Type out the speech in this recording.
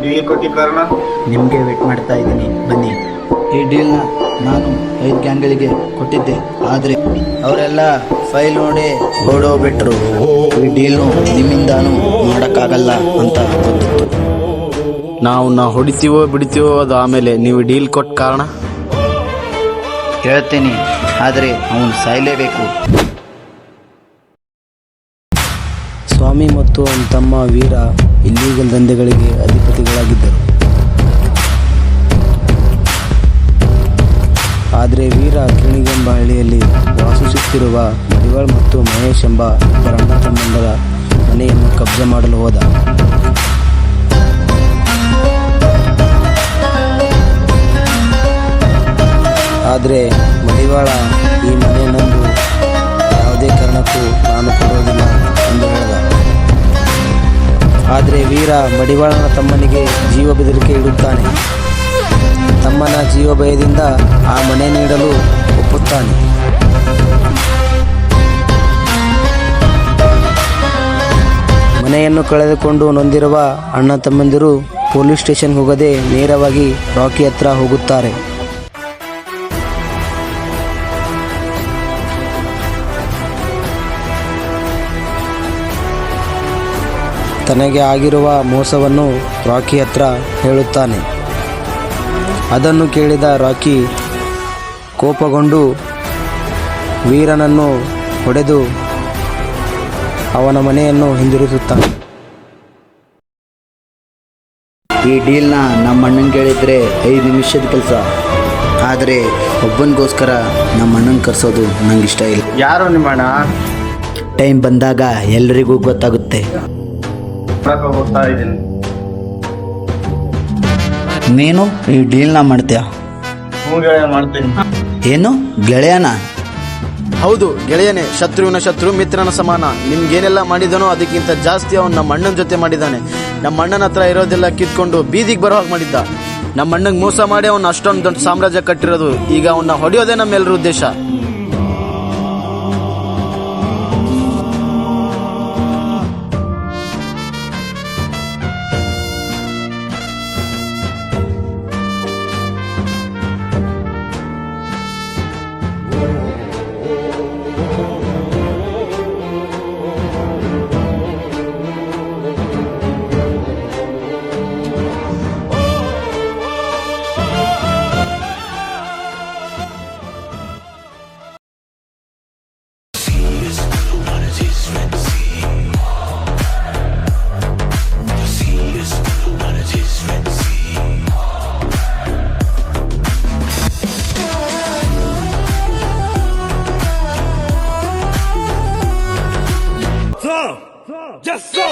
Deal ಕೊಟ್ಟಿ ಕಾರಣ? ನಿಮಗೆ ವೇಟ್ ಮಾಡ್ತಾ ಇದ್ದೀನಿ, ಬನ್ನಿ. ಈ ಡೀಲ್ನ ನಾನು 5 ಗ್ಯಾಂಗ್ಗಳಿಗೆ ಕೊಟ್ಟಿದ್ದೆ, ಆದರೆ ಅವರೆಲ್ಲ ಫೈಲ್ ನೋಡಿ ಓಡೋಗ್ಬಿಟ್ರು. ಈ ಡೀಲ್ನು ನಿಮ್ಮಿಂದಾನು ಮಾಡೋಕ್ಕಾಗಲ್ಲ ಅಂತ ಗೊತ್ತಿತ್ತು. ನಾವು ಹೊಡಿತೀವೋ ಬಿಡ್ತೀವೋ ಅದು ಆಮೇಲೆ. ನೀವು ಡೀಲ್ ಕೊಟ್ಟ ಕಾರಣ? ಹೇಳ್ತೀನಿ, ಆದರೆ ಅವನು ಸಾಯಲೇಬೇಕು. ಸ್ವಾಮಿ ಮತ್ತು ಅವನ ತಮ್ಮ ವೀರ ಇಲ್ಲೀಗಲ್ ದಂಧೆಗಳಿಗೆ ಅಧಿಪತಿಗಳಾಗಿದ್ದರು. ಆದರೆ ವೀರ ಕಿಣಿಗೆ ಎಂಬ ಹಳ್ಳಿಯಲ್ಲಿ ವಾಸಿಸುತ್ತಿರುವ ಮಡಿವಾಳ್ ಮತ್ತು ಮಹೇಶ್ ಎಂಬ ಇಬ್ಬರ ಅಣ್ಣ ತಮ್ಮಂದರ ಮನೆಯನ್ನು ಕಬ್ಜೆ ಮಾಡಲು ಹೋದ. ಆದರೆ ಮಡಿವಾಳ ಈ ಮನೆ ನಂದು ಯಾವುದೇ ಕಾರಣಕ್ಕೂ ನಾನು ಕೊಡುವುದಿಲ್ಲ ಎಂದು ಹೇಳಿದ. ಆದರೆ ವೀರ ಮಡಿವಾಳನ ತಮ್ಮನಿಗೆ ಜೀವ ಬೆದರಿಕೆ ಇಡುತ್ತಾನೆ. ತಮ್ಮನ ಜೀವ ಭಯದಿಂದ ಆ ಮನೆ ನೀಡಲು ಒಪ್ಪುತ್ತಾನೆ. ಮನೆಯನ್ನು ಕಳೆದುಕೊಂಡು ನೊಂದಿರುವ ಅಣ್ಣ ತಮ್ಮಂದಿರು ಪೊಲೀಸ್ ಸ್ಟೇಷನ್ ಹೋಗದೆ ನೇರವಾಗಿ ರಾಕಿ ಹತ್ರ ಹೋಗುತ್ತಾರೆ. ತನಗೆ ಆಗಿರುವ ಮೋಸವನ್ನು ರಾಕಿ ಹತ್ರ ಹೇಳುತ್ತಾನೆ. ಅದನ್ನು ಕೇಳಿದ ರಾಕಿ ಕೋಪಗೊಂಡು ವೀರನನ್ನು ಹೊಡೆದು ಅವನ ಮನೆಯನ್ನು ಹಿಂದಿರುಗಿಸುತ್ತಾನೆ. ಈ ಡೀಲ್ನ ನಮ್ಮ ಅಣ್ಣನ ಕೇಳಿದರೆ 5 ನಿಮಿಷದ ಕೆಲಸ, ಆದರೆ ಒಬ್ಬನಿಗೋಸ್ಕರ ನಮ್ಮ ಅಣ್ಣನ ಕರೆಸೋದು ನಂಗೆ ಇಷ್ಟ ಇಲ್ಲ. ಯಾರು ನಿಮ್ಮಣ್ಣ? ಟೈಮ್ ಬಂದಾಗ ಎಲ್ರಿಗೂ ಗೊತ್ತಾಗುತ್ತೆ. ಹೋಗ್ತಾ ಇದ್ದೀನಿ. ನೀನು ಈ ಡೀಲ್ನ ಮಾಡ್ತೀಯ? ಮಾಡ್ತೀನಿ. ಏನು ಗೆಳೆಯನ? ಹೌದು, ಗೆಳೆಯನೇ. ಶತ್ರುವಿನ ಶತ್ರು ಮಿತ್ರನ ಸಮಾನ. ನಿಮ್ಗೇನೆಲ್ಲ ಮಾಡಿದನೋ ಅದಕ್ಕಿಂತ ಜಾಸ್ತಿ ಅವನು ನಮ್ಮ ಅಣ್ಣನ ಜೊತೆ ಮಾಡಿದ್ದಾನೆ. ನಮ್ಮ ಅಣ್ಣನ ಹತ್ರ ಇರೋದೆಲ್ಲ ಕಿತ್ಕೊಂಡು ಬೀದಿಗೆ ಬರೋ ಹಾಗೆ ಮಾಡಿದ್ದ. ನಮ್ಮ ಅಣ್ಣಗೆ ಮೋಸ ಮಾಡಿ ಅವನು ಅಷ್ಟೊಂದು ದೊಡ್ಡ ಸಾಮ್ರಾಜ್ಯ ಕಟ್ಟಿರೋದು. ಈಗ ಅವನ್ನ ಹೊಡೆಯೋದೇ ನಮ್ಮೆಲ್ಲರ ಉದ್ದೇಶ. Just so.